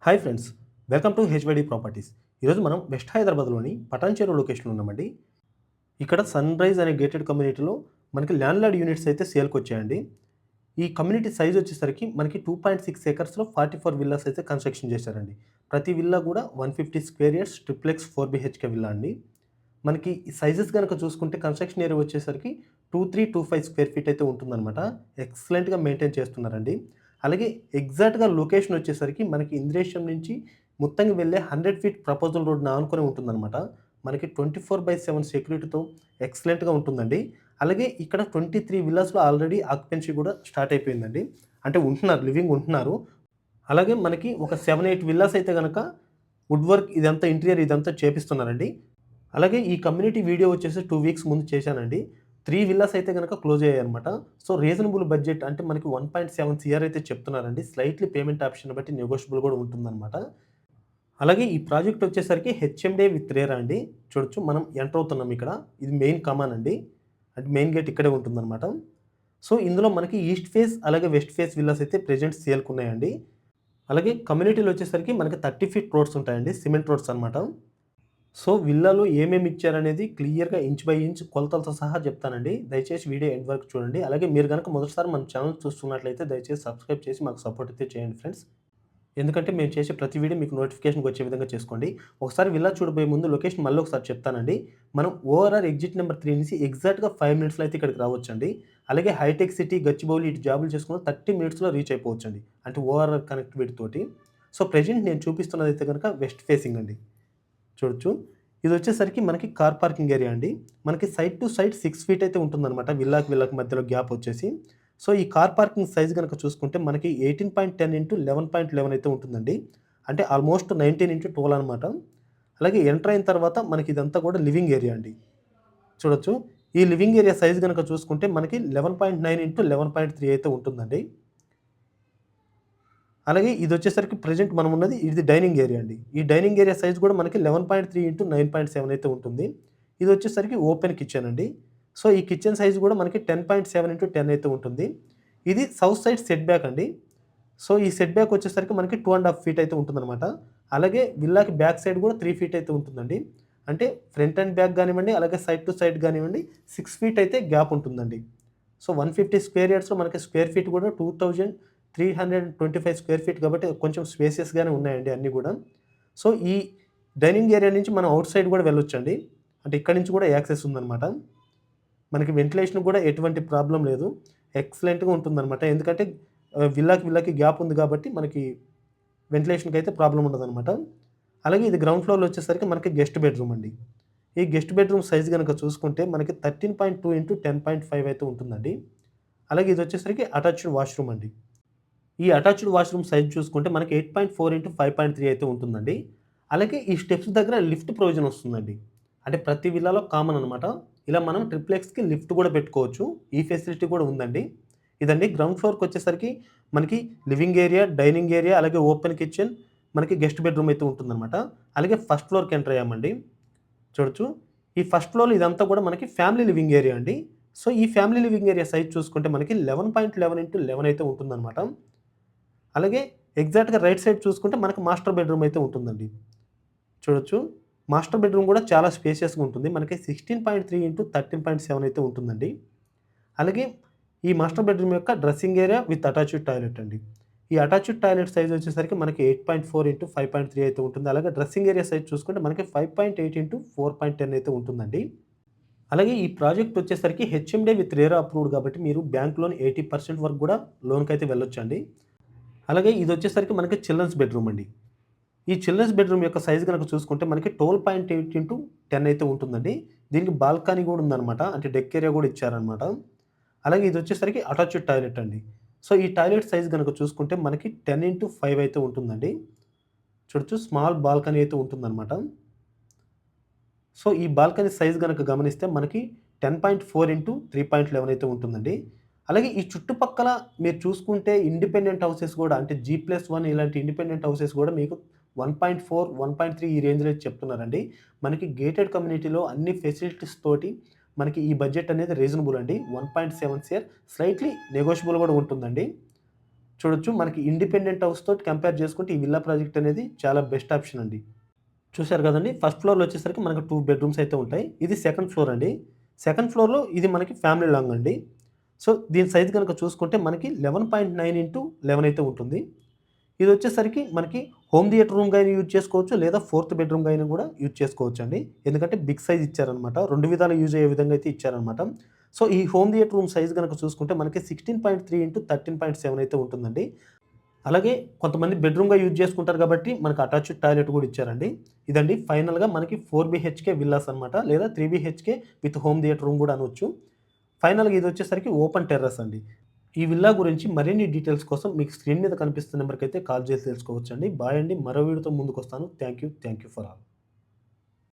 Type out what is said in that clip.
Hi friends, welcome to HYD properties. ఈరోజు మనం west హైదరాబాద్లోని పటాన్చెరు లొకేషన్లో ఉన్నామండి. ఇక్కడ సన్ రైజ్ అనే గేటెడ్ కమ్యూనిటీలో మనకి ల్యాండ్ యూనిట్స్ అయితే సేల్కి వచ్చాయండి. ఈ కమ్యూనిటీ సైజ్ వచ్చేసరికి మనకి 2.6 ఎకర్స్లో 44 విల్లాస్ అయితే కన్స్ట్రక్షన్ చేశారండి. ప్రతి విల్లా కూడా 150 square years triplex 4 BHK villa అండి. మనకి ఈ సైజెస్ కనుక చూసుకుంటే కన్స్ట్రక్షన్ ఏరియా వచ్చేసరికి 2325 స్క్వేర్ ఫీట్ అయితే ఉంటుందన్నమాట. ఎక్సలెంట్‌గా మెయింటైన్ చేస్తున్నారండి. అలాగే ఎగ్జాక్ట్‌గా లొకేషన్ వచ్చేసరికి మనకి ఇంద్రేశం నుంచి ముత్తంగి వెళ్ళే 100 ఫీట్ ప్రపోజల్ రోడ్‌ని ఆనుకునే ఉంటుందన్నమాట. మనకి 24/7 సెక్యూరిటీతో ఎక్సలెంట్‌గా ఉంటుందండి. అలాగే ఇక్కడ 23 విల్లాస్‌లో ఆల్రెడీ ఆక్యుపెన్సీ కూడా స్టార్ట్ అయిపోయిందండి. అంటే ఉంటున్నారు, లివింగ్ ఉంటున్నారు. అలాగే మనకి ఒక 7, 8 విల్లాస్ అయితే గనక వుడ్ వర్క్ ఇదంతా ఇంటీరియర్ ఇదంతా చేపిస్తున్నారండి. అలాగే ఈ కమ్యూనిటీ వీడియో వచ్చేసి 2 వీక్స్ ముందు చేశానండి. 3 విల్లాస్ అయితే గనక క్లోజ్ అయ్యాయన్నమాట. సో, రీజనబుల్ బడ్జెట్ అంటే మనకి 1.7 సీఆర్ అయితే చెప్తున్నారండి. స్లైట్‌లీ పేమెంట్ ఆప్షన్ బట్టి నెగోషియబుల్ కూడా ఉంటుందన్నమాట. అలాగే ఈ ప్రాజెక్ట్ వచ్చేసరికి హెచ్ఎండే విత్ రేరా అండి. చూడొచ్చు మనం ఎంటర్ అవుతున్నాం ఇక్కడ. ఇది మెయిన్ కమాన్ అండి. అంటే మెయిన్ గేట్ ఇక్కడే ఉంటుందన్నమాట. సో, ఇందులో మనకి ఈస్ట్ ఫేస్ అలాగే వెస్ట్ ఫేస్ విల్లాస్ అయితే ప్రెజెంట్ సేల్‌కున్నాయండి. అలాగే కమ్యూనిటీలో వచ్చేసరికి మనకి 30 ఫీట్ రోడ్స్ ఉంటాయండి. సిమెంట్ రోడ్స్ అన్నమాట. సో, విల్లాలో ఏమేమి ఇచ్చారనేది క్లియర్‌గా ఇంచ్ బై ఇంచ్ కొలతలతో సహా చెప్తానండి. దయచేసి వీడియో ఎండ్ వరకు చూడండి. అలాగే మీరు గనక మొదటిసారి మన ఛానెల్ చూస్తున్నట్లయితే దయచేసి సబ్స్క్రైబ్ చేసి మాకు సపోర్ట్ అయితే చేయండి ఫ్రెండ్స్. ఎందుకంటే మేము చేసే ప్రతి వీడియో మీకు నోటిఫికేషన్‌కి వచ్చే విధంగా చేసుకోండి. ఒకసారి విల్లా చూడబోయే ముందు లొకేషన్ మళ్ళీ ఒకసారి చెప్తానండి. మనం ఓఆర్ఆర్ ఎగ్జిట్ నెంబర్ 3 నుంచి ఎగ్జాక్ట్‌గా 5 మినిట్స్‌లో అయితే ఇక్కడికి రావచ్చండి. అలాగే హైటెక్ సిటీ, గచ్చిబౌలి ఇటు జాబులు చేసుకున్న 30 మినిట్స్‌లో రీచ్ అయిపోవచ్చండి. అంటే ఓఆర్ఆర్ కనెక్టివిటీ తోటి. సో, ప్రెజెంట్ నేను చూపిస్తున్నదైతే గనక వెస్ట్ ఫేసింగ్ అండి. చూడొచ్చు. ఇదొచ్చేసరికి మనకి కార్ పార్కింగ్ ఏరియా అండి. మనకి సైడ్ టు సైడ్ 6 ఫీట్ అయితే ఉంటుందనమాట. విల్లాకి మధ్యలో గ్యాప్ వచ్చేసి. సో, ఈ కార్ పార్కింగ్ సైజ్ గనక చూసుకుంటే మనకి 18.10 ఇంటూ 11.11 అయితే ఉంటుందండి. అంటే ఆల్మోస్ట్ 19 ఇంటూ 12 అనమాట. అలాగే ఎంటర్ అయిన తర్వాత మనకి ఇదంతా కూడా లివింగ్ ఏరియా అండి. చూడొచ్చు. ఈ లివింగ్ ఏరియా సైజ్ గనక చూసుకుంటే మనకి 11.9 ఇంటూ 11.3 అయితే ఉంటుందండి. అలాగే ఇదొచ్చేసరికి ప్రెజెంట్ మనమున్నది ఇది డైనింగ్ ఏరియా అండి. ఈ డైనింగ్ ఏరియా సైజ్ కూడా మనకి 11.3 ఇంటూ 9.7 అయితే ఉంటుంది. ఇదొచ్చేసరికి ఓపెన్ కిచెన్ అండి. సో, ఈ కిచెన్ సైజ్ కూడా మనకి 10.7 ఇంటూ 10 అయితే ఉంటుంది. ఇది సౌత్ సైడ్ సెట్ బ్యాక్ అండి. సో, ఈ సెట్ బ్యాక్ వచ్చేసరికి మనకి 2½ ఫీట్ అయితే ఉంటుందనమాట. అలాగే విల్లాకి బ్యాక్ సైడ్ కూడా 3 ఫీట్ అయితే ఉంటుందండి. అంటే ఫ్రంట్ అండ్ బ్యాక్ గానివ్వండి, అలాగే సైడ్ టు సైడ్ గానివ్వండి 6 ఫీట్ అయితే గ్యాప్ ఉంటుందండి. సో, 150 స్క్వేర్ యార్డ్స్‌లో మనకి స్క్వేర్ ఫీట్ కూడా 2325 స్క్వేర్ ఫీట్ కాబట్టి కొంచెం స్పేసియస్‌గానే ఉన్నాయండి అన్నీ గూడా. సో, ఈ డైనింగ్ ఏరియా నుంచి మనం ఔట్ సైడ్ గూడా వెళ్ళొచ్చండి. అంటే ఇక్కడి నుంచి కూడా యాక్సెస్ ఉందనమాట. మనకి వెంటిలేషన్ కూడా ఎటువంటి ప్రాబ్లమ్ లేదు. ఎక్సలెంట్‌గా ఉంటుందనమాట. ఎందుకంటే విల్లాకి గ్యాప్ ఉంది కాబట్టి మనకి వెంటిలేషన్‌కైతే ప్రాబ్లమ్ ఉండదనమాట. అలాగే ఇది గ్రౌండ్ ఫ్లోర్‌లో వచ్చేసరికి మనకి గెస్ట్ బెడ్‌రూమ్ అండి. ఈ గెస్ట్ బెడ్‌రూమ్ సైజ్ గనక చూసుకుంటే మనకి 13.2 ఇంటూ 10.5 అయితే ఉంటుందండి. అలాగే ఇదొచ్చేసరికి అటాచ్డ్ వాష్‌రూమ్ అండి. ఈ అటాచ్డ్ వాష్‌రూమ్ సైజ్ చూసుకుంటే మనకి 8.4 ఇంటూ 5.3 అయితే ఉంటుందండి. అలాగే ఈ స్టెప్స్ దగ్గర లిఫ్ట్ ప్రొవిజన్ వస్తుందండి. అంటే ప్రతి విల్లాలో కామన్ అనమాట. ఇలా మనం ట్రిప్లెక్స్‌కి లిఫ్ట్ కూడా పెట్టుకోవచ్చు. ఈ ఫెసిలిటీ కూడా ఉందండి. ఇదండి గ్రౌండ్ ఫ్లోర్‌కొచ్చేసరికి మనకి లివింగ్ ఏరియా, డైనింగ్ ఏరియా, అలాగే ఓపెన్ కిచెన్, మనకి గెస్ట్ బెడ్‌రూమ్ అయితే ఉంటుందనమాట. అలాగే ఫస్ట్ ఫ్లోర్‌కి ఎంటర్ అయ్యామండి. చూడొచ్చు. ఈ ఫస్ట్ ఫ్లోర్‌లో ఇదంతా కూడా మనకి ఫ్యామిలీ లివింగ్ ఏరియా అండి. సో, ఈ ఫ్యామిలీ లివింగ్ ఏరియా సైజ్ చూసుకుంటే మనకి 11.11 ఇంటూ 11 అయితే ఉంటుందనమాట. అలాగే ఎగ్జాక్ట్‌గా రైట్ సైడ్ చూసుకుంటే మనకు మాస్టర్ బెడ్‌రూమ్ అయితే ఉంటుందండి. చూడొచ్చు. మాస్టర్ బెడ్‌రూమ్ గూడా చాలా స్పేషియస్‌గా ఉంటుంది. మనకి 16.3 ఇంటూ 13.7 అయితే ఉంటుందండి. అలాగే ఈ మాస్టర్ బెడ్‌రూమ్ యొక్క dressing area with attached toilet అండి. ఈ అటాచ్డ్ టాయిలెట్ సైజ్ వచ్చేసరికి మనకి 8.4 ఇంటూ 5.3 అయితే ఉంటుంది. అలాగే డ్రెస్సింగ్ ఏరియా సైజ్ చూసుకుంటే మనకి 5.8 ఇంటూ 4.10 అయితే ఉంటుందండి. అలాగే ఈ ప్రాజెక్ట్ వచ్చేసరికి హెచ్ఎండే విత్ రేరా అప్రూవ్డ్ కాబట్టి మీరు బ్యాంక్ లోన్ 80% వరకు గూడా లోన్‌కైతే వెళ్ళొచ్చండి. అలాగే ఇదొచ్చేసరికి మనకి చిల్డ్రన్స్ బెడ్‌రూమ్ అండి. ఈ చిల్డ్రన్స్ బెడ్‌రూమ్ యొక్క సైజ్ గనక చూసుకుంటే మనకి 12.8 ఇంటూ 10 అయితే ఉంటుందండి. దీనికి బాల్కనీ గూడా ఉందనమాట. అంటే డెక్ ఏరియా గూడా ఇచ్చారనమాట. అలాగే ఇదొచ్చేసరికి అటాచ్డ్ టాయిలెట్ అండి. సో, ఈ టాయిలెట్ సైజ్ గనక చూసుకుంటే మనకి 10 ఇంటూ 5 అయితే ఉంటుందండి. చూడొచ్చు స్మాల్ బాల్కనీ అయితే ఉంటుందనమాట. సో, ఈ బాల్కనీ సైజ్ గనక గమనిస్తే మనకి 10.4 ఇంటూ 3.11 అయితే ఉంటుందండి. అలాగే ఈ చుట్టుపక్కల మీరు చూసుకుంటే ఇండిపెండెంట్ హౌసెస్ గూడా అంటే G+1 ఇలాంటి ఇండిపెండెంట్ హౌసెస్ గూడా మీకు 1.4, 1.3 ఈ రేంజ్‌లో అయితే చెప్తున్నారండి. మనకి గేటెడ్ కమ్యూనిటీలో అన్ని ఫెసిలిటీస్ తోటి మనకి ఈ బడ్జెట్ అనేది రీజనబుల్ అండి. 1.7 సీఆర్ స్లైట్‌లీ నెగోషియబుల్ గూడా ఉంటుందండి. చూడొచ్చు మనకి ఇండిపెండెంట్ హౌస్ తోటి కంపేర్ చేసుకుంటే ఈ విల్లా ప్రాజెక్ట్ అనేది చాలా బెస్ట్ ఆప్షన్ అండి. చూసారు కదండీ! ఫస్ట్ ఫ్లోర్‌లో వచ్చేసరికి మనకు 2 బెడ్‌రూమ్స్ అయితే ఉంటాయి. ఇది సెకండ్ ఫ్లోర్ అండి. సెకండ్ ఫ్లోర్‌లో ఇది మనకి ఫ్యామిలీ లాంగ్ అండి. సో, దీని సైజ్ గనుక చూసుకుంటే మనకి 11.9 x 11 అయితే ఉంటుంది. ఇదొచ్చేసరికి మనకి హోమ్ థియేటర్ రూమ్‌గా అయినా యూజ్ చేసుకోవచ్చు. లేదా ఫోర్త్ బెడ్‌రూమ్‌గా అయినా గూడా యూజ్ చేసుకోవచ్చండి. ఎందుకంటే బిగ్ సైజ్ ఇచ్చారనమాట. 2 విధాలుగా యూజ్ అయ్యే విధంగా అయితే ఇచ్చారనమాట. సో, ఈ హోమ్ థియేటర్ రూమ్ సైజ్ గనక చూసుకుంటే మనకి 16.3 x 13.7 అయితే ఉంటుందండి. అలాగే కొంతమంది బెడ్‌రూమ్‌గా యూజ్ చేసుకుంటారు కాబట్టి మనకు అటాచ్డ్ టాయిలెట్ గూడా ఇచ్చారండి. ఇదండి ఫైనల్‌గా మనకి 4 బీహెచ్‌కే విల్లాస్ అనమాట. లేదా 3 BHK with home theatre room గూడా అనొచ్చు. ఫైనల్‌గా ఇదొచ్చేసరికి ఓపెన్ టెర్రస్ అండి. ఈ విల్లా గురించి మరిన్ని డీటెయిల్స్ కోసం మీకు స్క్రీన్ మీద కనిపిస్తున్న నంబర్‌కైతే కాల్ చేసి తెలుసుకోవచ్చండి. బాయ్ అండి. మరో వీడియోతో ముందుకొస్తాను. Thank you for all.